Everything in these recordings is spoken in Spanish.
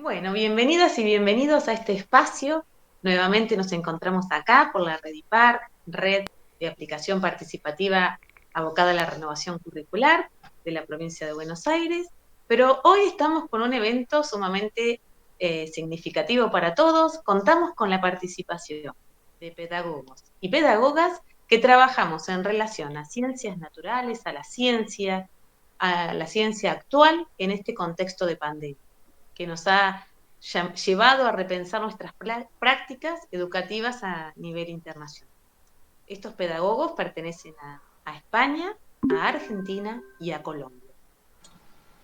Bueno, bienvenidas y bienvenidos a este espacio. Nuevamente nos encontramos acá por la Rediparc, red de aplicación participativa abocada a la renovación curricular de la provincia de Buenos Aires, pero hoy estamos con un evento sumamente significativo para todos. Contamos con la participación de pedagogos y pedagogas que trabajamos en relación a ciencias naturales, a la ciencia actual en este contexto de pandemia que nos ha llevado a repensar nuestras prácticas educativas a nivel internacional. Estos pedagogos pertenecen a España, a Argentina y a Colombia.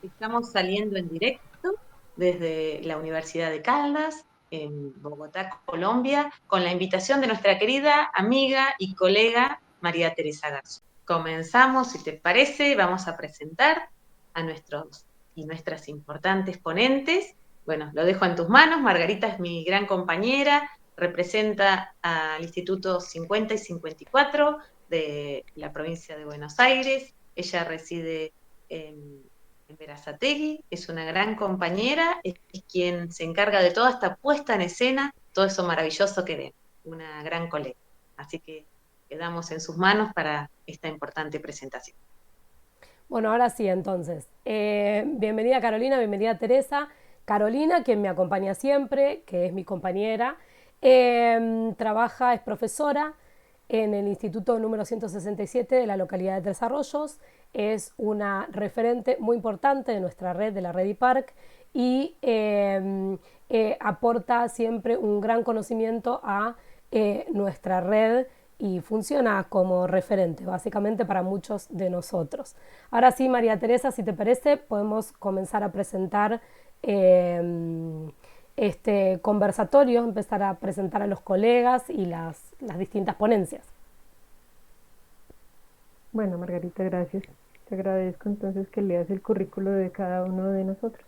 Estamos saliendo en directo desde la Universidad de Caldas, en Bogotá, Colombia, con la invitación de nuestra querida amiga y colega María Teresa Garzón. Comenzamos, si te parece, vamos a presentar a nuestros y nuestras importantes ponentes. Bueno, lo dejo en tus manos. Margarita es mi gran compañera, representa al Instituto 50 y 54 de la provincia de Buenos Aires. Ella reside en Berazategui, es una gran compañera, es quien se encarga de toda esta puesta en escena, todo eso maravilloso que ven, una gran colega. Así que quedamos en sus manos para esta importante presentación. Bueno, ahora sí, entonces. Bienvenida Carolina, bienvenida Teresa. Carolina, quien me acompaña siempre, que es mi compañera, trabaja, es profesora en el Instituto número 167 de la localidad de Tres Arroyos. Es una referente muy importante de nuestra red, de la Rediparc, y aporta siempre un gran conocimiento a nuestra red y funciona como referente, básicamente para muchos de nosotros. Ahora sí, María Teresa, si te parece, podemos comenzar a presentar este conversatorio, empezar a presentar a los colegas y las distintas ponencias. Bueno, Margarita, gracias. Te agradezco entonces que leas el currículo de cada uno de nosotros.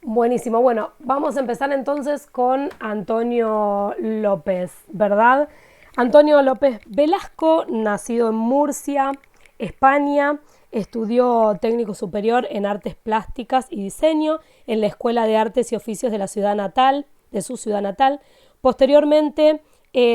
Buenísimo. Bueno, vamos a empezar entonces con Antonio López, ¿verdad? Antonio López Velasco, nacido en Murcia, España, estudió técnico superior en artes plásticas y diseño en la Escuela de Artes y Oficios de la ciudad natal, de su ciudad natal. Posteriormente,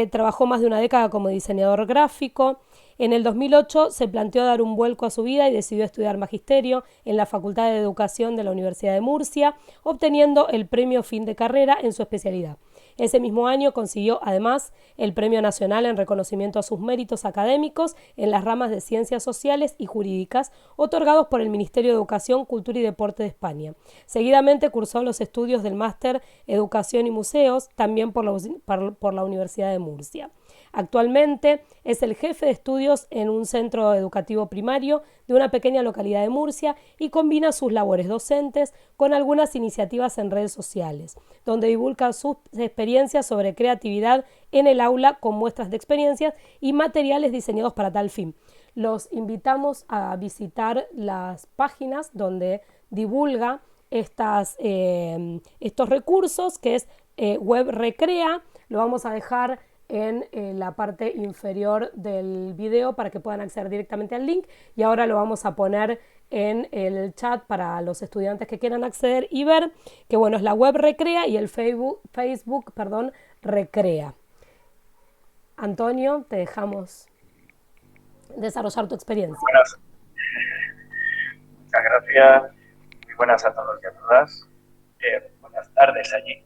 trabajó más de una década como diseñador gráfico. En el 2008 se planteó dar un vuelco a su vida y decidió estudiar magisterio en la Facultad de Educación de la Universidad de Murcia, obteniendo el premio fin de carrera en su especialidad. Ese mismo año consiguió además el Premio Nacional en reconocimiento a sus méritos académicos en las ramas de Ciencias Sociales y Jurídicas, otorgados por el Ministerio de Educación, Cultura y Deporte de España. Seguidamente cursó los estudios del Máster Educación y Museos, también por la Universidad de Murcia. Actualmente es el jefe de estudios en un centro educativo primario de una pequeña localidad de Murcia y combina sus labores docentes con algunas iniciativas en redes sociales, donde divulga sus experiencias sobre creatividad en el aula con muestras de experiencias y materiales diseñados para tal fin. Los invitamos a visitar las páginas donde divulga estos recursos, que es Web Recrea. Lo vamos a dejar en la parte inferior del video para que puedan acceder directamente al link, y ahora lo vamos a poner en el chat para los estudiantes que quieran acceder y ver que bueno, es la web Recrea y el Facebook Recrea. Antonio, te dejamos desarrollar tu experiencia. Buenas, muchas gracias. Muy buenas a todos y a todas. Buenas tardes allí,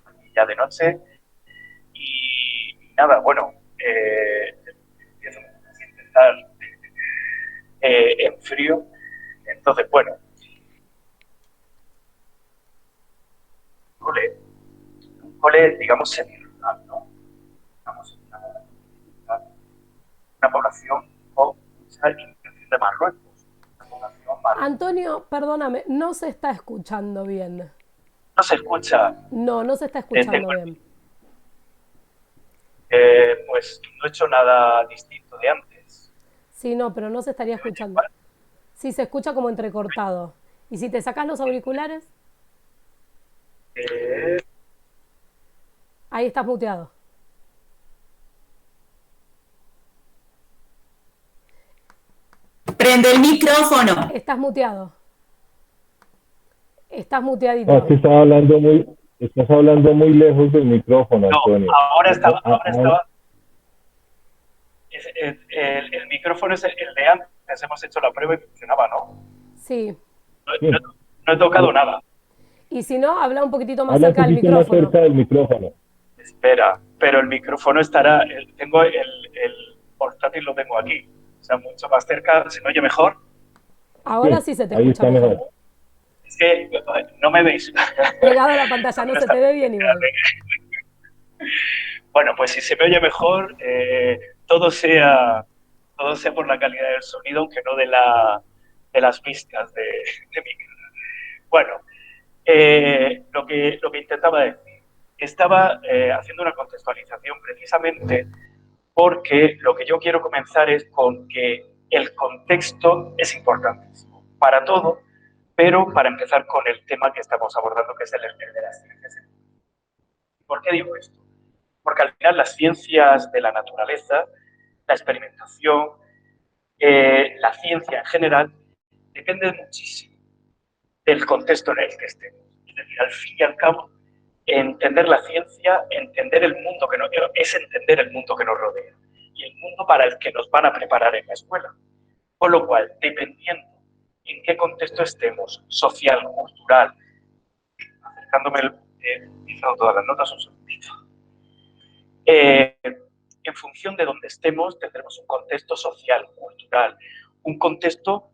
aquí ya de noche. Y nada, bueno, empiezo a intentar en frío. Entonces, bueno, un cole digamos, semi-rural, ¿no? Digamos, una población con mucha inmigración de Marruecos. Una población Antonio, perdóname, no se está escuchando bien. no se escucha. No, no se está escuchando Bueno, bien. pues no he hecho nada distinto de antes. Sí, no, pero no se estaría ¿Se oye escuchando. igual? Sí, se escucha como entrecortado. ¿Y si te sacas los auriculares? Eh, Ahí estás muteado. Prende el micrófono. Estás muteado. Estás No, es muteadito. que estás hablando muy lejos del micrófono, No, Antonio. ahora estaba, el micrófono es el de antes, hemos hecho la prueba y funcionaba, ¿no? Sí. No, Sí, no he tocado nada. Y si no, habla un poquito más habla un cerca del poquito más micrófono. cerca del micrófono. Espera, pero el micrófono estará, tengo el portátil, lo tengo aquí, o sea, mucho más cerca, ¿se me oye mejor? Ahora Sí, sí se te ahí escucha está mejor. mejor. Es que no me veis. Pegado a la pantalla, no se te ve bien igual. Bueno, pues si se me oye mejor, todo sea por la calidad del sonido, aunque no de las pistas de mi. Bueno, lo que intentaba decir, estaba haciendo una contextualización precisamente porque lo que yo quiero comenzar es con que el contexto es importantísimo para todo, pero para empezar con el tema que estamos abordando, que es el de las ciencias. ¿Por qué digo esto? Porque al final las ciencias de la naturaleza, la experimentación, la ciencia en general, depende muchísimo del contexto en el que estemos. Es decir, al fin y al cabo, entender la ciencia, entender el mundo que nos, es entender el mundo que nos rodea y el mundo para el que nos van a preparar en la escuela. Con lo cual, dependiendo en qué contexto estemos, social, cultural, acercándome, diciendo todas las notas un segundito. En función de donde estemos, tendremos un contexto social, cultural, un contexto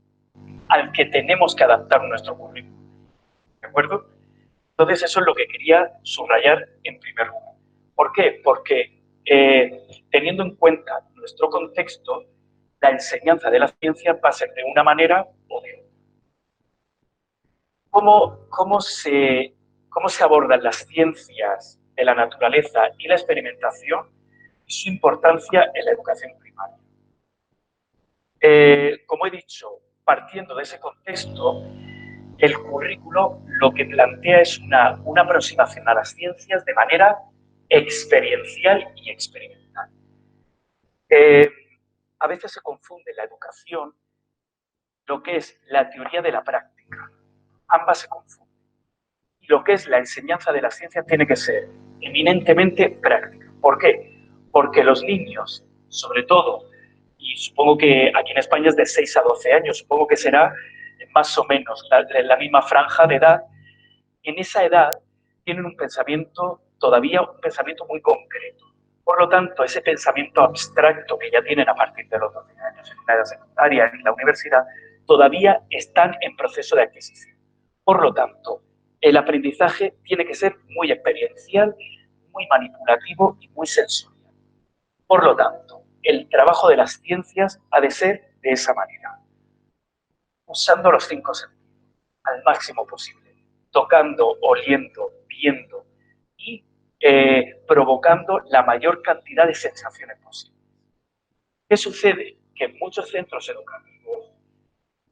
al que tenemos que adaptar nuestro currículum. ¿De acuerdo? Entonces, eso es lo que quería subrayar en primer lugar. ¿Por qué? Porque teniendo en cuenta nuestro contexto, la enseñanza de la ciencia va a ser de una manera o de otra. ¿Cómo se abordan las ciencias de la naturaleza y la experimentación y su importancia en la educación primaria? Como he dicho, partiendo de ese contexto, el currículo lo que plantea es una aproximación a las ciencias de manera experiencial y experimental. A veces se confunde la educación, lo que es la teoría de la práctica. Ambas se confunden. Y lo que es la enseñanza de la ciencia tiene que ser eminentemente práctica. ¿Por qué? Porque los niños, sobre todo, y supongo que aquí en España es de 6 a 12 años, supongo que será más o menos la misma franja de edad, en esa edad tienen un pensamiento, todavía un pensamiento muy concreto. Por lo tanto, ese pensamiento abstracto que ya tienen a partir de los 12 años en la edad secundaria, en la universidad, todavía están en proceso de adquisición. Por lo tanto, el aprendizaje tiene que ser muy experiencial, muy manipulativo y muy sensorial. Por lo tanto, el trabajo de las ciencias ha de ser de esa manera, usando los 5 sentidos al máximo posible, tocando, oliendo, viendo y provocando la mayor cantidad de sensaciones posibles. ¿Qué sucede? Que en muchos centros educativos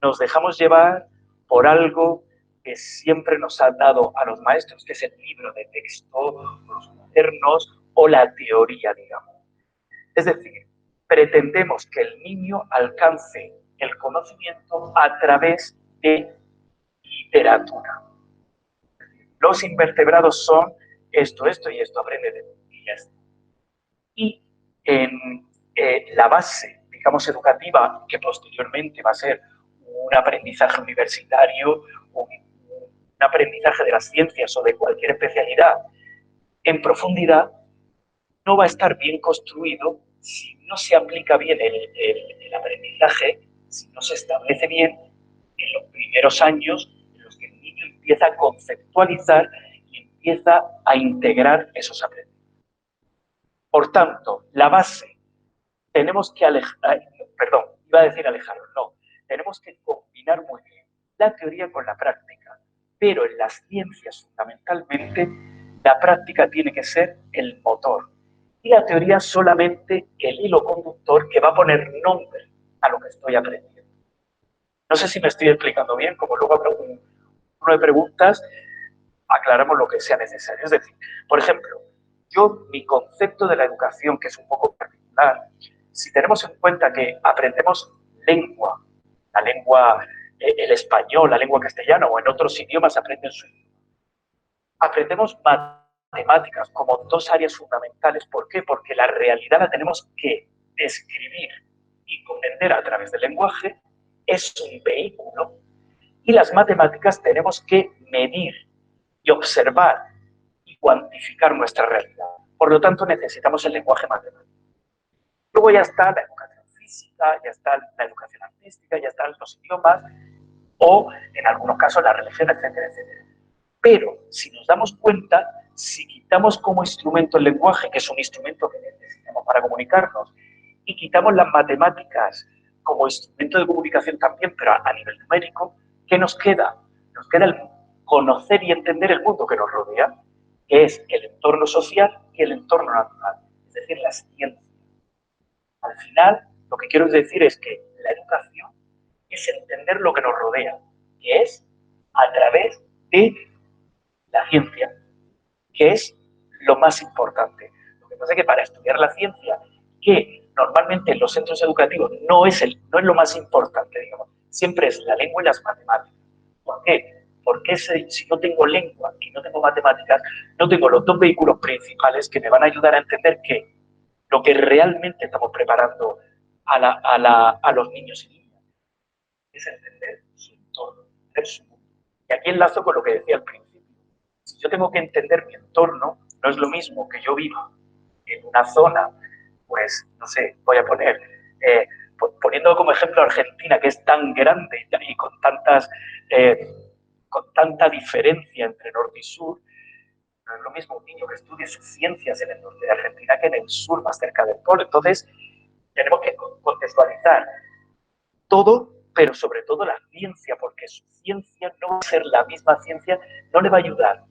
nos dejamos llevar por algo que siempre nos ha dado a los maestros, que es el libro de texto, los cuadernos o la teoría, digamos. Es decir, pretendemos que el niño alcance el conocimiento a través de literatura. Los invertebrados son esto, esto y esto, aprende de y esto. Y en la base, digamos, educativa, que posteriormente va a ser un aprendizaje universitario, un aprendizaje de las ciencias o de cualquier especialidad en profundidad, no va a estar bien construido si no se aplica bien el aprendizaje, si no se establece bien en los primeros años en los que el niño empieza a conceptualizar y empieza a integrar esos aprendizajes. Por tanto, la base, tenemos que iba a decir alejarlo, no, tenemos que combinar muy bien la teoría con la práctica, pero en las ciencias fundamentalmente la práctica tiene que ser el motor y la teoría solamente el hilo conductor que va a poner nombre a lo que estoy aprendiendo. No sé si me estoy explicando bien, como luego habrá uno de preguntas, aclaramos lo que sea necesario. Es decir, por ejemplo, mi concepto de la educación, que es un poco particular, si tenemos en cuenta que aprendemos lengua, la lengua el español, la lengua castellana o en otros idiomas aprenden su idioma. Aprendemos matemáticas como dos áreas fundamentales. ¿Por qué? Porque la realidad la tenemos que describir y comprender a través del lenguaje, es un vehículo, y las matemáticas tenemos que medir y observar y cuantificar nuestra realidad. Por lo tanto, necesitamos el lenguaje matemático. Luego ya está la educación física, ya está la educación artística, ya están los idiomas o, en algunos casos, la religión, etcétera, etcétera. Pero, si nos damos cuenta, si quitamos como instrumento el lenguaje, que es un instrumento que necesitamos para comunicarnos, y quitamos las matemáticas como instrumento de comunicación también, pero a nivel numérico, ¿qué nos queda? Nos queda el conocer y entender el mundo que nos rodea, que es el entorno social y el entorno natural, es decir, las ciencias. Al final, lo que quiero decir es que la educación es entender lo que nos rodea, que es a través de la ciencia, que es lo más importante. Lo que pasa es que para estudiar la ciencia, que normalmente en los centros educativos no es lo más importante, digamos, siempre es la lengua y las matemáticas. ¿Por qué? Porque si no tengo lengua y no tengo matemáticas, no tengo los dos vehículos principales que me van a ayudar a entender que lo que realmente estamos preparando a los niños y niñas es entender su entorno, entender su mundo. Y aquí enlazo con lo que decía al principio. Si yo tengo que entender mi entorno, no es lo mismo que yo viva en una zona, pues, no sé, voy a poner, poniendo como ejemplo Argentina, que es tan grande y con tanta diferencia entre norte y sur, no es lo mismo un niño que estudie sus ciencias en el norte de Argentina que en el sur, más cerca del polo. Entonces, tenemos que contextualizar todo, pero sobre todo la ciencia, porque su ciencia no va a ser la misma ciencia, no le va a ayudar.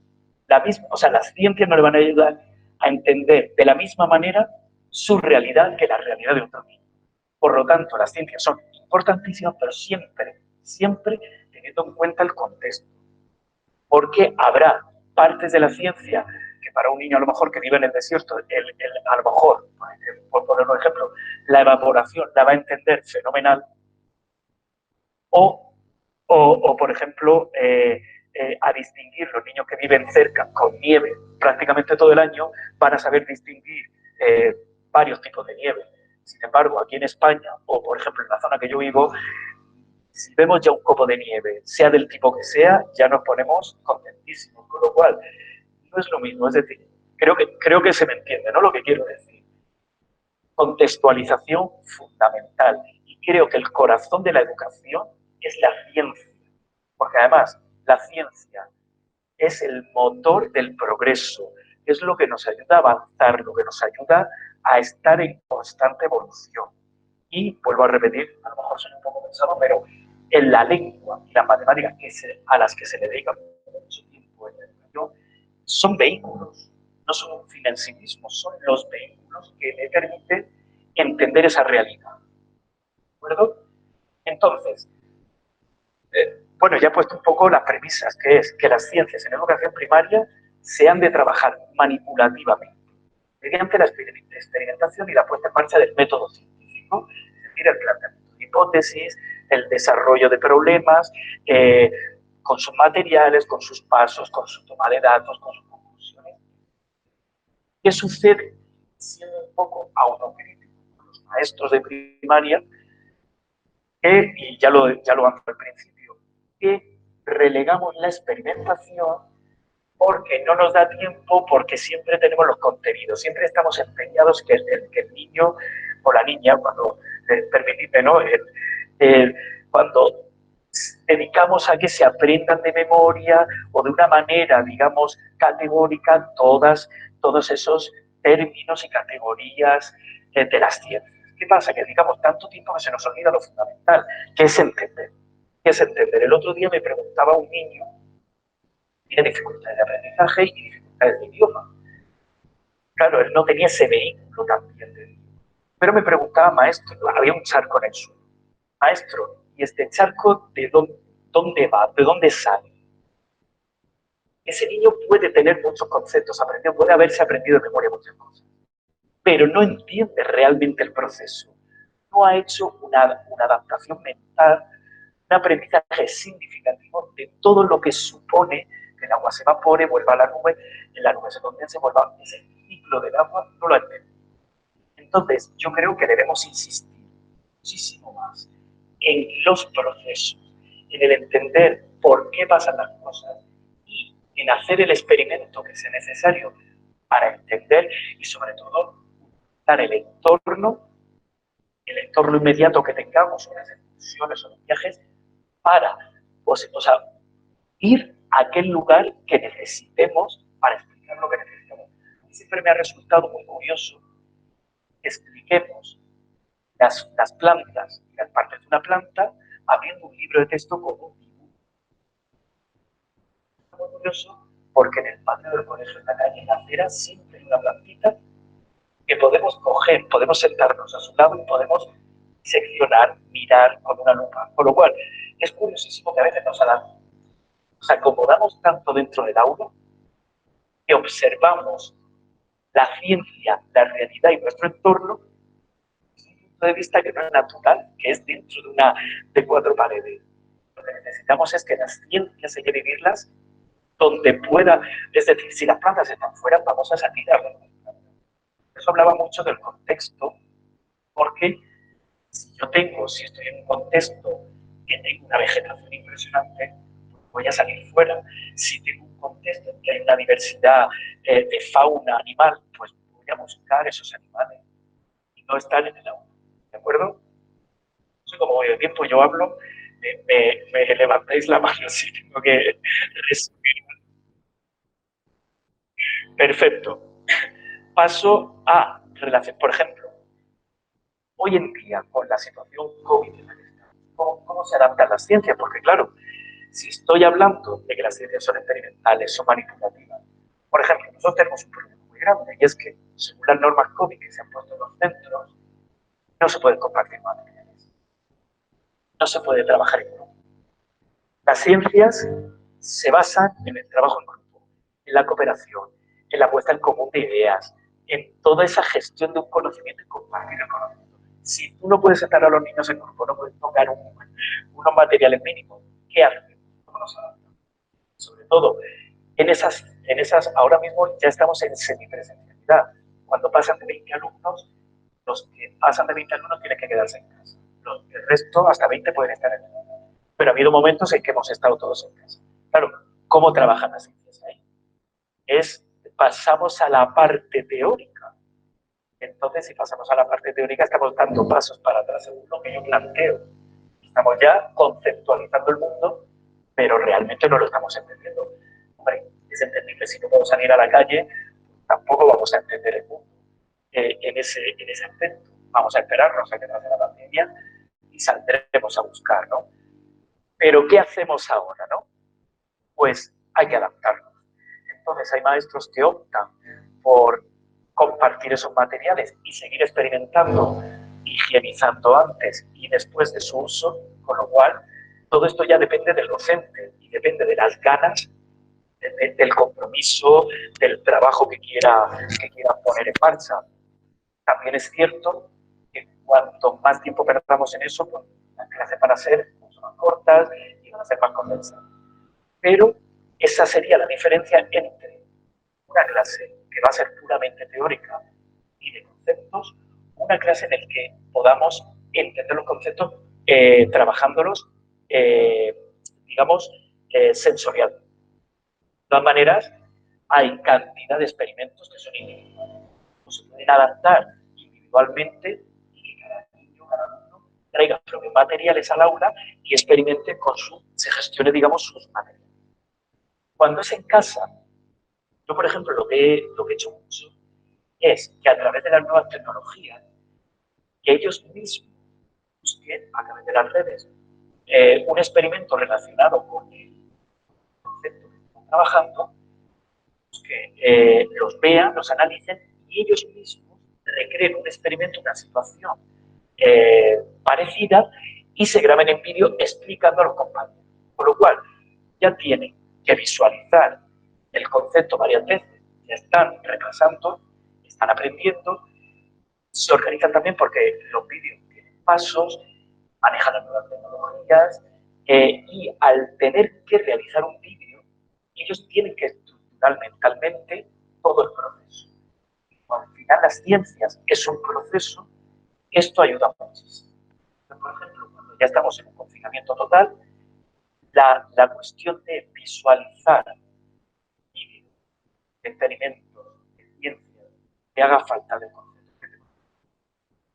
Las ciencias no le van a ayudar a entender de la misma manera su realidad que la realidad de otro niño. Por lo tanto, las ciencias son importantísimas, pero siempre, siempre teniendo en cuenta el contexto. Porque habrá partes de la ciencia que para un niño a lo mejor que vive en el desierto, a lo mejor, por poner un ejemplo, la evaporación la va a entender fenomenal, o por ejemplo, a distinguir los niños que viven cerca con nieve prácticamente todo el año, van a saber distinguir varios tipos de nieve. Sin embargo, aquí en España, o por ejemplo en la zona que yo vivo, si vemos ya un copo de nieve, sea del tipo que sea, ya nos ponemos contentísimos, con lo cual no es lo mismo. Es decir, creo que se me entiende, ¿no? Lo que quiero decir. Contextualización fundamental. Y creo que el corazón de la educación es la ciencia. Porque además, la ciencia es el motor del progreso, es lo que nos ayuda a avanzar, lo que nos ayuda a estar en constante evolución. Y vuelvo a repetir, a lo mejor soy un poco pesado, pero en la lengua y las matemáticas a las que se le dedica mucho tiempo en la educación son vehículos, no son un fin en sí mismo, son los vehículos que le permiten entender esa realidad. ¿De acuerdo? Entonces, bueno, ya he puesto un poco las premisas, que es que las ciencias en educación primaria se han de trabajar manipulativamente, mediante la experimentación y la puesta en marcha del método científico, es decir, el planteamiento de hipótesis, el desarrollo de problemas, con sus materiales, con sus pasos, con su toma de datos, con sus conclusiones. ¿Qué sucede? Siendo un poco autocrítico con los maestros de primaria, y ya lo han al principio, que relegamos la experimentación porque no nos da tiempo, porque siempre tenemos los contenidos, siempre estamos empeñados que el niño o la niña, cuando, permitidme, ¿no? Cuando dedicamos a que se aprendan de memoria o de una manera, digamos, categórica todos esos términos y categorías de las ciencias. ¿Qué pasa? Que dedicamos tanto tiempo que se nos olvida lo fundamental, que es entender. ¿Qué es entender? El otro día me preguntaba un niño, tiene dificultades de aprendizaje y dificultades de idioma. Claro, él no tenía ese vehículo también de idioma. Pero me preguntaba, maestro, había un charco en el suelo. Maestro, ¿y este charco de dónde va? ¿De dónde sale? Ese niño puede tener muchos conceptos aprendidos, puede haberse aprendido de memoria muchas cosas, pero no entiende realmente el proceso. No ha hecho una adaptación mental un aprendizaje significativo de todo lo que supone que el agua se evapore, vuelva a la nube se condense, vuelva ese ciclo del agua, no lo entiendo. Entonces, yo creo que debemos insistir muchísimo más en los procesos, en el entender por qué pasan las cosas y en hacer el experimento que sea necesario para entender y sobre todo utilizar el entorno inmediato que tengamos, unas excursiones o los viajes, para ir a aquel lugar que necesitemos para explicar lo que necesitamos. A mí siempre me ha resultado muy curioso que expliquemos las plantas y las partes de una planta abriendo un libro de texto con un dibujo. Es muy curioso porque en el patio del colegio, en la calle, en la acera, siempre hay una plantita que podemos coger, podemos sentarnos a su lado y podemos seccionar, mirar con una lupa. Con lo cual, es curiosísimo que a veces nos acomodamos tanto dentro del aula que observamos la ciencia, la realidad y nuestro entorno desde un punto de vista que no es natural, que es dentro de cuatro paredes. Lo que necesitamos es que las ciencias hay que vivirlas donde pueda, es decir, si las plantas están fuera, vamos a salir a ver. Eso hablaba mucho del contexto, porque si estoy en un contexto que tengo una vegetación impresionante, voy a salir fuera. Si tengo un contexto en que hay una diversidad de fauna animal, pues voy a buscar esos animales y no estar en el agua. ¿De acuerdo? No sé cómo voy de tiempo, yo hablo, me levantáis la mano si tengo que resumir. Perfecto. Paso a relación. Por ejemplo, hoy en día, con la situación COVID, ¿cómo se adaptan las ciencias? Porque claro, si estoy hablando de que las ciencias son experimentales, son manipulativas, por ejemplo, nosotros tenemos un problema muy grande y es que, según las normas COVID que se han puesto en los centros, no se pueden compartir materiales, no se puede trabajar en grupo. Las ciencias se basan en el trabajo en grupo, en la cooperación, en la puesta en común de ideas, en toda esa gestión de un conocimiento y compartir el conocimiento. Si tú no puedes sentar a los niños en grupo, no puedes tocar unos materiales mínimos, ¿qué hacemos? ¿Cómo nos adaptamos? Sobre todo, en esas, ahora mismo ya estamos en semipresencialidad. Cuando pasan de 20 alumnos, los que pasan de 20 alumnos tienen que quedarse en casa. El resto, hasta 20, pueden estar en el aula. Pero ha habido momentos en que hemos estado todos en casa. Claro, ¿cómo trabajan las ciencias ahí? Pasamos a la parte teórica. Entonces, si pasamos a la parte teórica, estamos dando pasos para atrás según lo que yo planteo. Estamos ya conceptualizando el mundo, pero realmente no lo estamos entendiendo. Hombre, es entendible, si no podemos salir a la calle, tampoco vamos a entender el mundo. En ese aspecto, vamos a esperarnos a que pase la pandemia y saldremos a buscar, ¿no? Pero ¿qué hacemos ahora, no? Pues hay que adaptarnos. Entonces hay maestros que optan por compartir esos materiales y seguir experimentando, higienizando antes y después de su uso, con lo cual todo esto ya depende del docente y depende de las ganas, del compromiso, del trabajo que quiera poner en marcha. También es cierto que cuanto más tiempo perdamos en eso, pues las clases van a ser mucho más cortas y van a ser más condensadas. Pero esa sería la diferencia entre una clase que va a ser puramente teórica y de conceptos, una clase en la que podamos entender los conceptos trabajándolos, digamos, sensorialmente. De todas maneras, hay cantidad de experimentos que son individuales. No se pueden adaptar individualmente y que cada niño, cada alumno traiga propios materiales al aula y experimente se gestione, digamos, sus materiales. Cuando es en casa, yo, por ejemplo, lo que he hecho mucho es que a través de las nuevas tecnologías, que ellos mismos busquen a través de las redes un experimento relacionado con el concepto que están trabajando, que los vean, los analicen y ellos mismos recreen un experimento, una situación parecida y se graben en vídeo explicando a los compañeros. Con lo cual, ya tienen que visualizar el concepto varias veces, ya están repasando, están aprendiendo, se organizan también porque los vídeos tienen pasos, manejan las nuevas tecnologías Y al tener que realizar un vídeo, ellos tienen que estructurar mentalmente todo el proceso. Al final las ciencias es un proceso, esto ayuda muchísimo. Por ejemplo, cuando ya estamos en un confinamiento total, la cuestión de visualizar vídeos de experimentos, de ciencia, que haga falta de concepto.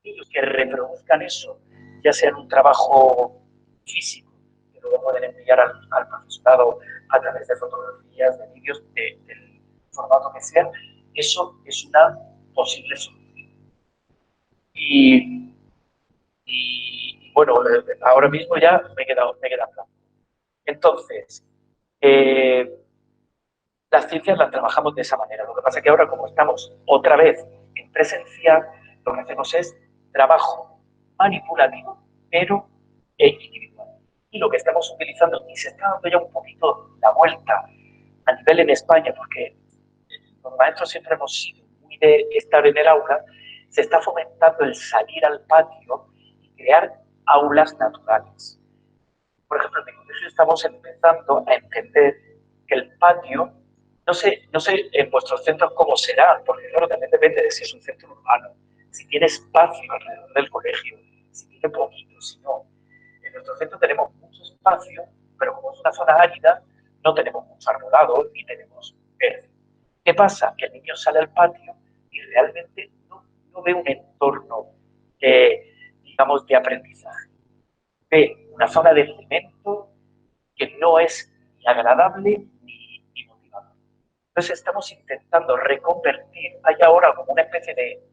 Ellos que reproduzcan eso, ya sea en un trabajo físico, que luego pueden enviar al profesorado a través de fotografías, de vídeos, del formato que sea, eso es una posible solución. Y bueno, ahora mismo ya me queda claro. Entonces, las ciencias las trabajamos de esa manera. Lo que pasa es que ahora, como estamos otra vez en presencial, lo que hacemos es trabajo manipulativo, pero individual. Y lo que estamos utilizando, y se está dando ya un poquito la vuelta a nivel en España, porque los maestros siempre hemos sido muy de estar en el aula, se está fomentando el salir al patio y crear aulas naturales. Por ejemplo, en mi colegio estamos empezando a entender que el patio, no sé en vuestros centros cómo será, porque claro, también depende de si es un centro urbano, si tiene espacio alrededor del colegio, si tiene poquito, si no. En nuestro centro tenemos mucho espacio, pero como es una zona árida, no tenemos mucho arbolado ni tenemos verde. ¿Qué pasa? Que el niño sale al patio y realmente no ve un entorno, digamos, de aprendizaje. Ve una zona de cemento que no es ni agradable ni motivador. Entonces estamos intentando reconvertir, hay ahora como una especie de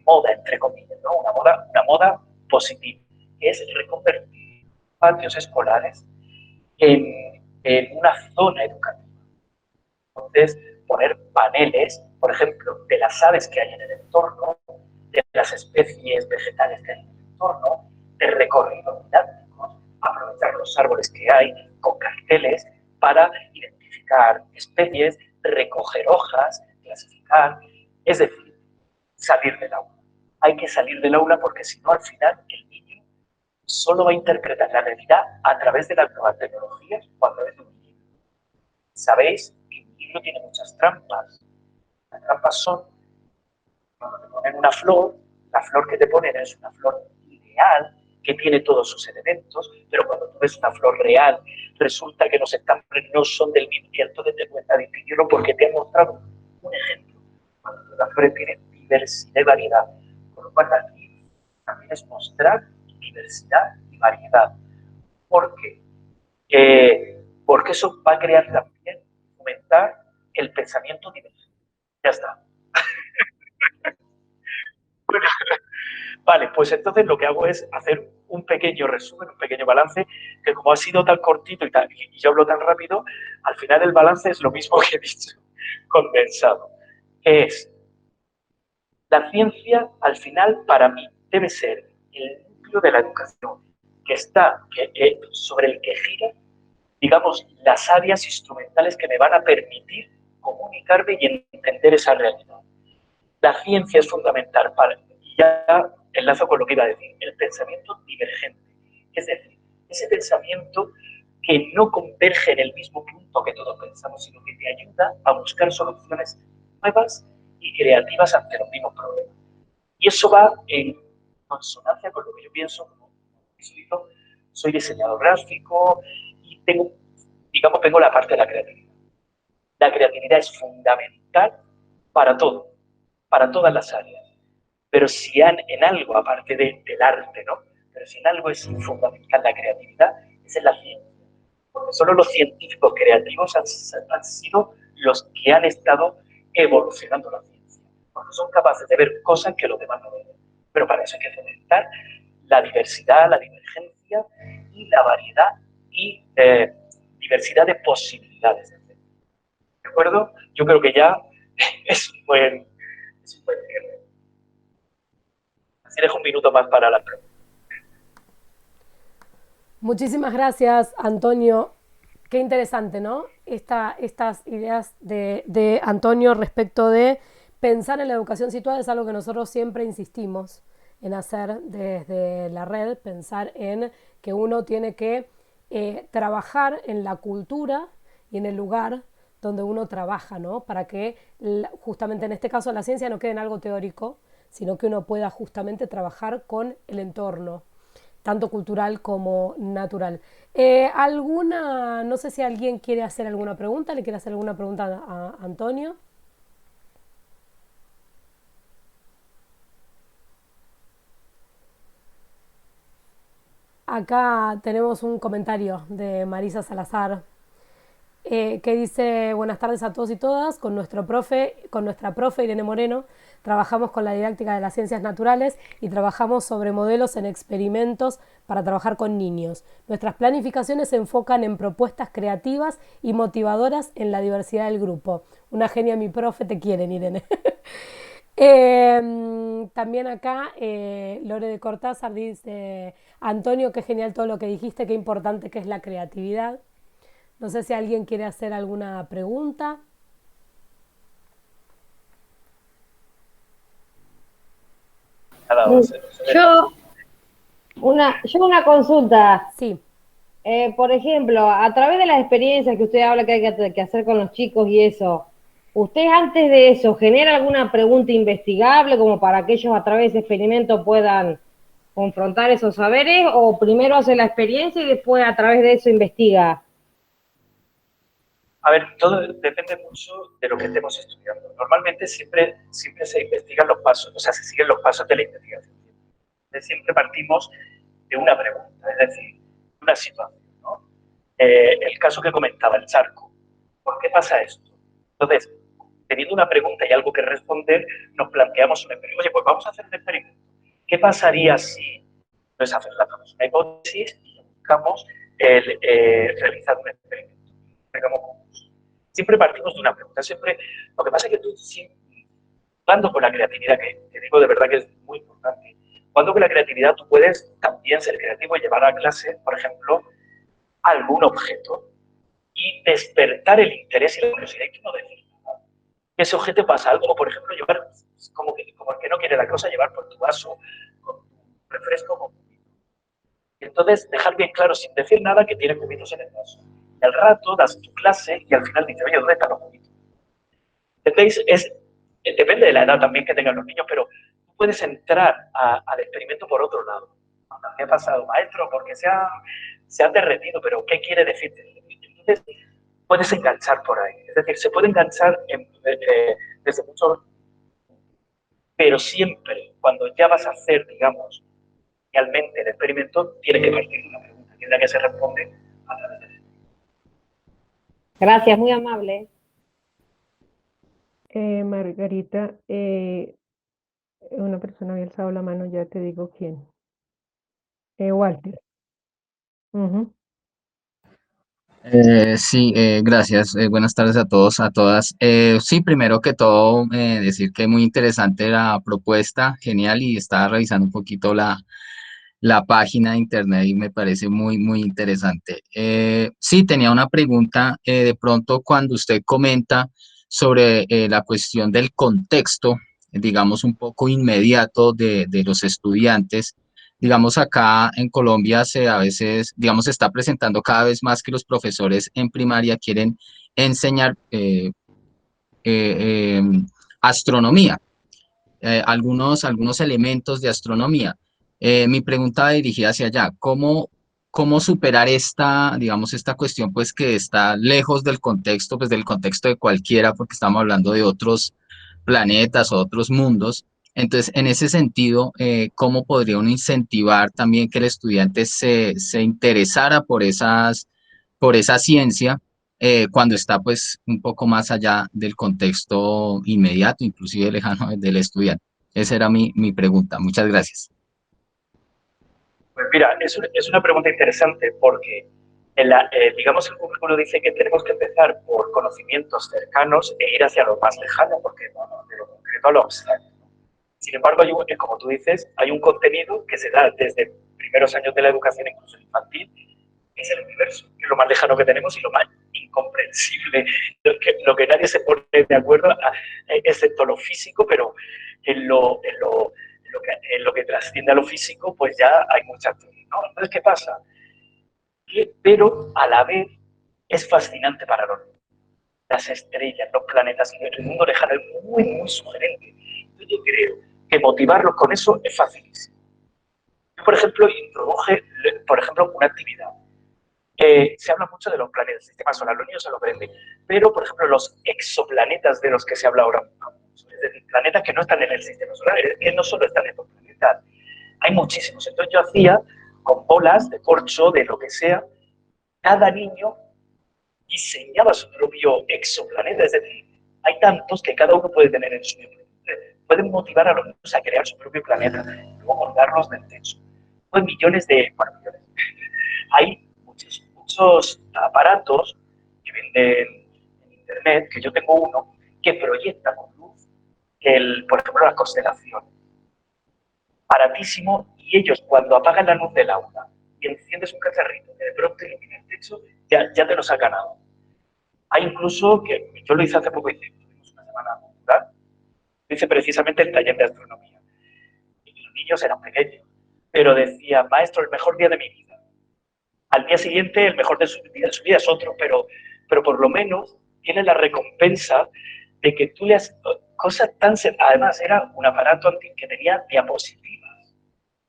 moda, entre comillas, ¿no? Una moda positiva, que es reconvertir patios escolares en una zona educativa. Entonces, poner paneles, por ejemplo, de las aves que hay en el entorno, de las especies vegetales que hay en el entorno, de recorridos didácticos, aprovechar los árboles que hay con carteles para identificar especies, recoger hojas, clasificar, es decir, salir del aula. Hay que salir del aula porque si no, al final, el niño solo va a interpretar la realidad a través de las nuevas tecnologías cuando es un libro. Sabéis que un libro tiene muchas trampas. Las trampas son cuando te ponen una flor, la flor que te ponen es una flor ideal, que tiene todos sus elementos, pero cuando tú ves una flor real, resulta que los estambres no son del mismo y entonces te cuesta distinguirlo porque te han mostrado un ejemplo. Cuando las flores tienen diversidad y variedad, con lo cual aquí también es mostrar diversidad y variedad. ¿Por qué? Porque eso va a crear también, fomentar el pensamiento diverso. Ya está. Vale, pues entonces lo que hago es hacer un pequeño resumen, un pequeño balance, que como ha sido tan cortito y yo hablo tan rápido, al final el balance es lo mismo que he dicho, condensado. Que es, la ciencia al final para mí debe ser el núcleo de la educación, sobre el que gira, digamos, las áreas instrumentales que me van a permitir comunicarme y entender esa realidad. La ciencia es fundamental y ya enlazo con lo que iba a decir, el pensamiento divergente. Es decir, ese pensamiento que no converge en el mismo punto que todos pensamos, sino que te ayuda a buscar soluciones nuevas y creativas ante los mismos problemas. Y eso va en consonancia con lo que yo pienso, como soy diseñador gráfico y tengo la parte de la creatividad. La creatividad es fundamental para todo, para todas las áreas. Pero si en algo, aparte del arte, ¿no? Pero si en algo es fundamental la creatividad, es en la ciencia. Porque solo los científicos creativos han sido los que han estado evolucionando la ciencia. Porque son capaces de ver cosas que los demás no ven. Pero para eso hay que fomentar la diversidad, la divergencia y la variedad y diversidad de posibilidades. ¿De acuerdo? Yo creo que ya es un buen cierre. Así dejo un minuto más para la pregunta. Muchísimas gracias, Antonio. Qué interesante, ¿no? Estas ideas de Antonio respecto de pensar en la educación situada es algo que nosotros siempre insistimos. en hacer desde la red, pensar en que uno tiene que trabajar en la cultura y en el lugar donde uno trabaja, ¿no? Para que justamente en este caso la ciencia no quede en algo teórico, sino que uno pueda justamente trabajar con el entorno, tanto cultural como natural. No sé si alguien quiere hacer alguna pregunta, ¿le quiere hacer alguna pregunta a Antonio? Acá tenemos un comentario de Marisa Salazar que dice: buenas tardes a todos y todas, con nuestra profe Irene Moreno trabajamos con la didáctica de las ciencias naturales y trabajamos sobre modelos en experimentos para trabajar con niños. Nuestras planificaciones se enfocan en propuestas creativas y motivadoras en la diversidad del grupo. Una genia, mi profe, te quieren, Irene. También acá Lore de Cortázar dice: Antonio, qué genial todo lo que dijiste, qué importante que es la creatividad. No sé si alguien quiere hacer alguna pregunta. Yo una consulta. Sí. Por ejemplo, a través de las experiencias que usted habla que hay que hacer con los chicos y eso, ¿usted antes de eso genera alguna pregunta investigable como para que ellos a través de ese experimento puedan confrontar esos saberes, o primero hace la experiencia y después a través de eso investiga? A ver, todo depende mucho de lo que estemos estudiando. Normalmente siempre se investigan los pasos, o sea, se siguen los pasos de la investigación. Siempre partimos de una pregunta, es decir, de una situación, ¿no? El caso que comentaba, el charco. ¿Por qué pasa esto? Entonces, teniendo una pregunta y algo que responder, nos planteamos un experimento. Oye, pues vamos a hacer un experimento. ¿Qué pasaría si? Entonces, hacemos una hipótesis y buscamos realizar un experimento. Siempre partimos de una pregunta. Lo que pasa es que tú, jugando con la creatividad, que digo de verdad que es muy importante, jugando con la creatividad tú puedes también ser creativo y llevar a clase, por ejemplo, algún objeto y despertar el interés y la curiosidad y no decir nada. Ese objeto pasa algo, por ejemplo, llevar, como el que no quiere la cosa, llevar por tu vaso, con tu refresco, con tu vino. Y entonces dejar bien claro, sin decir nada, que tiene cubitos en el vaso. Y al rato das tu clase y al final dices: oye, ¿dónde están los cubitos? ¿Entendéis? Depende de la edad también que tengan los niños, pero tú puedes entrar al experimento por otro lado. ¿Qué ha pasado, maestro? Porque se ha derretido, pero ¿qué quiere decirte? Entonces, puedes enganchar por ahí. Es decir, se puede enganchar desde muchos, pero siempre, cuando ya vas a hacer, digamos, realmente el experimento, tiene que partir de una pregunta, que es la que se responde a través de. Gracias, muy amable. Margarita, una persona había alzado la mano, ya te digo quién. Walter. Ujú. Sí, gracias. Buenas tardes a todos, a todas. Sí, primero que todo, decir que muy interesante la propuesta, genial, y estaba revisando un poquito la página de internet y me parece muy, muy interesante. Sí, tenía una pregunta. De pronto, cuando usted comenta sobre la cuestión del contexto, digamos, un poco inmediato de los estudiantes, digamos, acá en Colombia a veces, digamos, se está presentando cada vez más que los profesores en primaria quieren enseñar eh, astronomía, algunos elementos de astronomía. Mi pregunta va dirigida hacia allá: ¿cómo superar digamos, esta cuestión, pues, que está lejos del contexto, pues, del contexto de cualquiera, porque estamos hablando de otros planetas o otros mundos? Entonces, en ese sentido, ¿cómo podría uno incentivar también que el estudiante se interesara por esa ciencia, cuando está, pues, un poco más allá del contexto inmediato, inclusive lejano del estudiante? Esa era mi pregunta. Muchas gracias. Pues mira, es una pregunta interesante porque, digamos, el currículo dice que tenemos que empezar por conocimientos cercanos e ir hacia lo más lejano, porque de lo concreto a lo abstracto. Sin embargo, como tú dices, hay un contenido que se da desde primeros años de la educación, incluso infantil, que es el universo, que es lo más lejano que tenemos y lo más incomprensible, lo que nadie se pone de acuerdo, excepto lo físico, pero en lo que trasciende a lo físico, pues ya hay mucha teoría, ¿no? Entonces, ¿qué pasa? Pero a la vez es fascinante para los niños. Las estrellas, los planetas, el mundo lejano es muy, muy sugerente. Entonces, yo creo que motivarlos con eso es facilísimo. Yo, por ejemplo, introduje, por ejemplo, una actividad. Se habla mucho de los planetas del sistema solar, los niños se lo aprenden, pero, por ejemplo, los exoplanetas de los que se habla ahora mucho, es decir, planetas que no están en el sistema solar, es que no solo están en los planetas, hay muchísimos. Entonces yo hacía con bolas de corcho, de lo que sea, cada niño diseñaba su propio exoplaneta, es decir, hay tantos que cada uno puede tener el suyo. Pueden motivar a los niños a crear su propio planeta, luego colgarlos del techo. Hay millones de, bueno, millones. Hay muchos aparatos que venden en internet, que yo tengo uno, que proyecta con luz, por ejemplo, la constelación. Baratísimo, y ellos cuando apagan la luz del aula y enciendes un cacharrito que de pronto ilumina el techo, ya te los ha ganado. Hay incluso, que yo lo hice hace poco, tuvimos una semana cultural, hice precisamente el taller de astronomía. Y los niños eran pequeños, pero decía, maestro, el mejor día de mi vida. Al día siguiente, el mejor de su vida es otro, pero por lo menos tiene la recompensa de que tú le has... Cosas tan... Además, era un aparato que tenía diapositivas,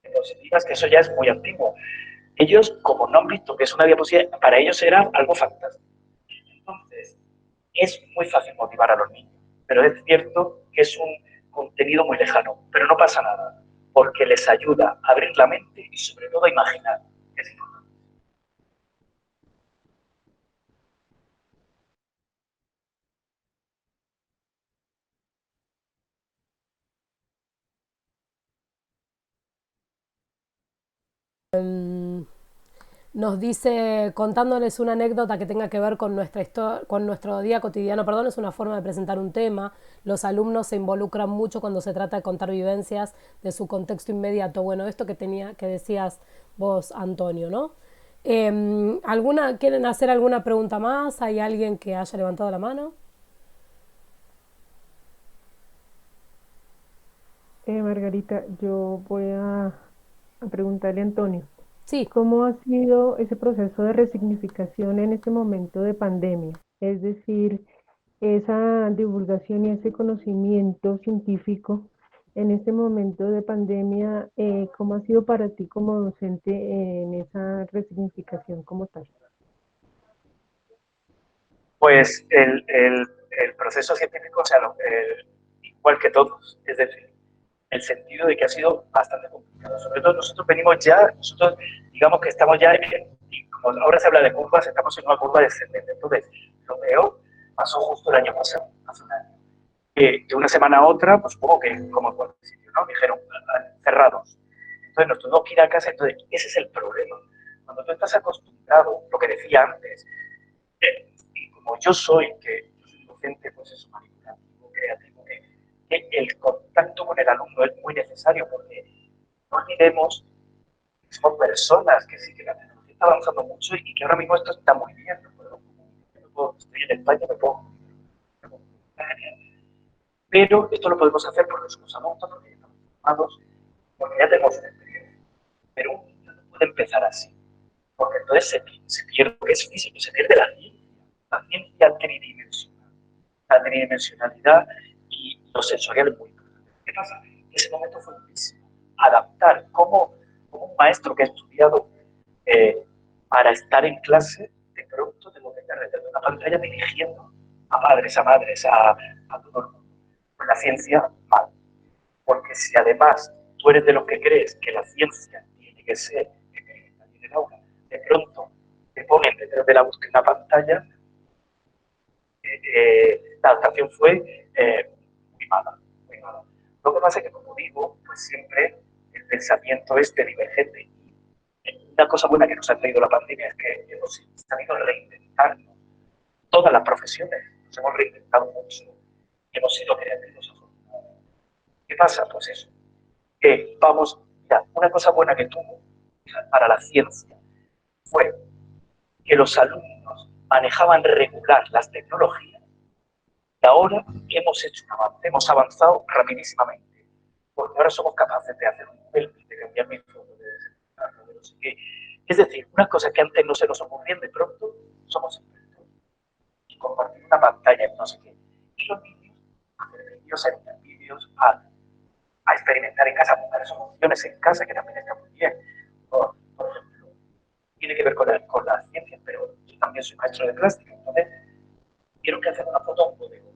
que eso ya es muy antiguo. Ellos, como no han visto que es una diapositiva, para ellos era algo fantástico. Entonces, es muy fácil motivar a los niños, pero es cierto que es un contenido muy lejano, pero no pasa nada, porque les ayuda a abrir la mente y sobre todo a imaginar, que es importante. Nos dice, contándoles una anécdota que tenga que ver con con nuestro día cotidiano, perdón, es una forma de presentar un tema. Los alumnos se involucran mucho cuando se trata de contar vivencias de su contexto inmediato. Bueno, esto que decías vos, Antonio, ¿no? ¿Quieren hacer alguna pregunta más? ¿Hay alguien que haya levantado la mano? Margarita, yo voy a preguntarle a Antonio, Sí. ¿cómo ha sido ese proceso de resignificación en este momento de pandemia? Es decir, esa divulgación y ese conocimiento científico en este momento de pandemia, ¿cómo ha sido para ti como docente en esa resignificación como tal? Pues el proceso científico, o sea, igual que todos, es decir, el sentido de que ha sido bastante complicado. Sobre todo nosotros digamos que estamos ya, y como ahora se habla de curvas, estamos en una curva descendente. Entonces, lo peor pasó justo el año pasado, hace un año. De una semana a otra, pues supongo que como en cualquier sitio, ¿no? Dijeron, cerrados. Entonces nos tuvimos que ir a casa. Entonces, ese es el problema. Cuando tú estás acostumbrado, lo que decía antes, y como yo soy docente, pues eso, manipulativo, creativo, que el contacto con el alumno es muy necesario, porque no olvidemos que somos personas, que sí, que la tecnología está avanzando mucho y que ahora mismo esto está muy bien. Estoy en España, me puedo pero esto lo podemos hacer porque somos adultos, porque ya estamos formados, porque ya tenemos una experiencia. Pero un niño no puede empezar así, porque entonces se pierde lo que es físico, se pierde la ciencia tridimensional, la tridimensionalidad y lo sensorial es muy importante. ¿Qué pasa? Ese momento fue durísimo. Adaptar como un maestro que ha estudiado para estar en clase, de pronto tengo que estar detrás de una pantalla dirigiendo a padres, a madres, a todo el mundo. Con la ciencia, mal. Porque si además tú eres de los que crees que la ciencia tiene que ser en el aula, de pronto te ponen detrás de una pantalla, la adaptación fue muy mala, muy mala. Lo que pasa es que, como digo, pues siempre el pensamiento es divergente. Y una cosa buena que nos ha traído la pandemia es que hemos sabido reinventarnos. Todas las profesiones nos hemos reinventado mucho y hemos sido creativos. ¿Qué pasa? Pues eso. Mira, una cosa buena que tuvo para la ciencia fue que los alumnos manejaban regular las tecnologías y ahora hemos hecho un avance, hemos avanzado rapidísimamente, porque ahora somos capaces de hacer un nivel Unas cosas que antes no se nos ocurrían, de pronto somos expertos. Y compartir una pantalla en no sé qué. Y los niños hacer vídeos, editar vídeos, a experimentar en casa, montar soluciones en casa, que también está muy bien. Por ejemplo, tiene que ver con la ciencia, pero yo también soy maestro de plástica, entonces quiero que hacer una foto a un bodegón.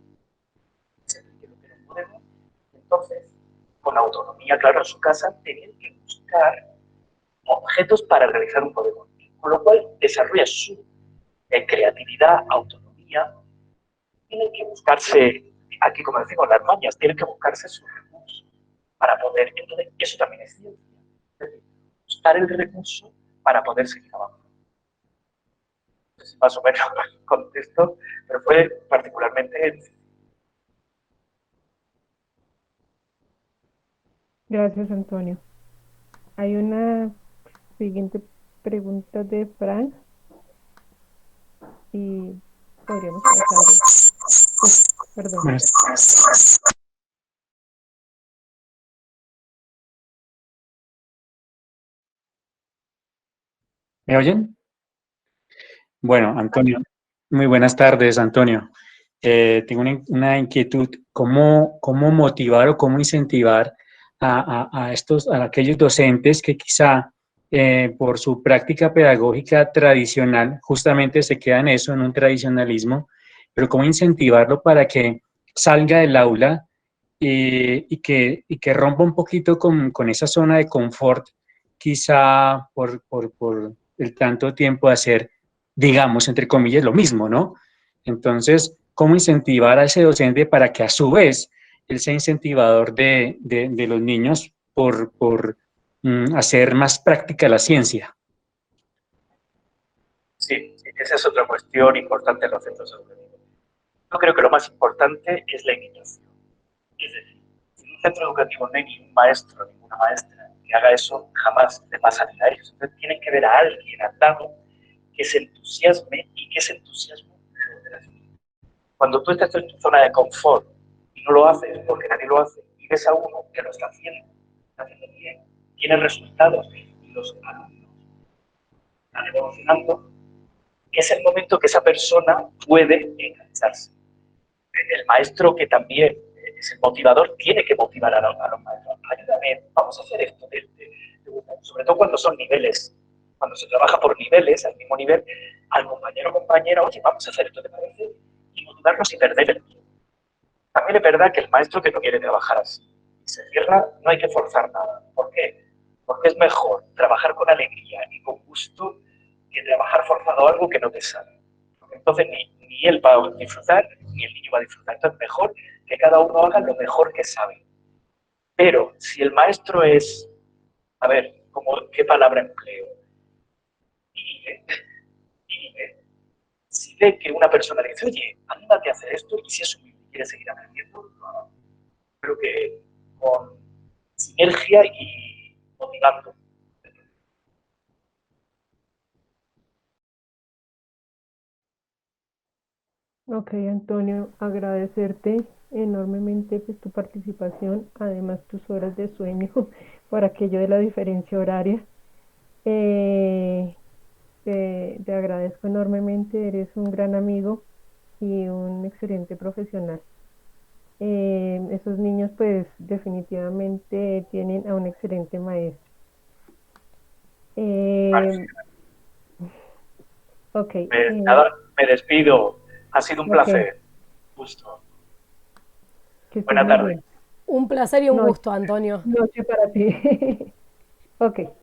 Entonces, con autonomía, claro, en su casa, tenían que buscar objetos para realizar un bodegón. Con lo cual, desarrolla su creatividad, autonomía, tienen que buscarse, aquí como decimos, las mañas, tienen que buscarse sus recursos para poder, entonces, eso también es ciencia. Es decir, buscar el recurso para poder seguir avanzando. No sé si más o menos contesto, pero fue particularmente. Gracias, Antonio. Hay una siguiente pregunta de Frank y podríamos pasar. Perdón. ¿Me oyen? Bueno, Antonio, muy buenas tardes, Antonio. Tengo una inquietud. ¿Cómo motivar o cómo incentivar a aquellos docentes que quizá por su práctica pedagógica tradicional justamente se quedan en eso, en un tradicionalismo, pero cómo incentivarlo para que salga del aula y que rompa un poquito con esa zona de confort, quizá por el tanto tiempo de hacer, digamos, entre comillas, lo mismo, ¿no? Entonces, ¿cómo incentivar a ese docente para que a su vez él sea incentivador de los niños por hacer más práctica la ciencia? Sí, esa es otra cuestión importante en los centros educativos. Yo creo que lo más importante es la imitación. Es decir, si en un centro educativo no hay ningún maestro, ninguna maestra que haga eso, jamás le pasan a ellos. Entonces tienen que ver a alguien al lado que se entusiasme y que ese entusiasmo lo transmita. Cuando tú estás en tu zona de confort y no lo haces porque nadie lo hace y ves a uno que lo está haciendo bien, tiene resultados y los alumnos están evolucionando, es el momento que esa persona puede engancharse. El maestro, que también es el motivador, tiene que motivar a los maestros. Ayúdame, vamos a hacer esto. Sobre todo cuando son niveles, cuando se trabaja por niveles, al mismo nivel, al compañero o compañera, oye, vamos a hacer esto, ¿te parece? Y motivarnos y perder el tiempo. También es verdad que el maestro que no quiere trabajar así y se cierra, no hay que forzar nada. ¿Por qué? Porque es mejor trabajar con alegría y con gusto que trabajar forzado algo que no te sale. Porque entonces ni él va a disfrutar, ni el niño va a disfrutar. Entonces es mejor que cada uno haga lo mejor que sabe. Pero si el maestro es, a ver, ¿qué palabra empleo? Inhibe. Si ve que una persona le dice, oye, anímate a hacer esto, y si es humilde y quiere seguir aprendiendo, lo haga. Creo que con sinergia y motivando. Ok, Antonio, agradecerte enormemente pues, tu participación, además tus horas de sueño por aquello de la diferencia horaria. Eh, te agradezco enormemente, eres un gran amigo y un excelente profesional. Esos niños pues definitivamente tienen a un excelente maestro. Eh, ok, Nada, me despido. Ha sido un ok, placer. Justo. que estés Buena muy tarde. bien. Un placer y un Noche, gusto, Antonio. noche para ti. Ok.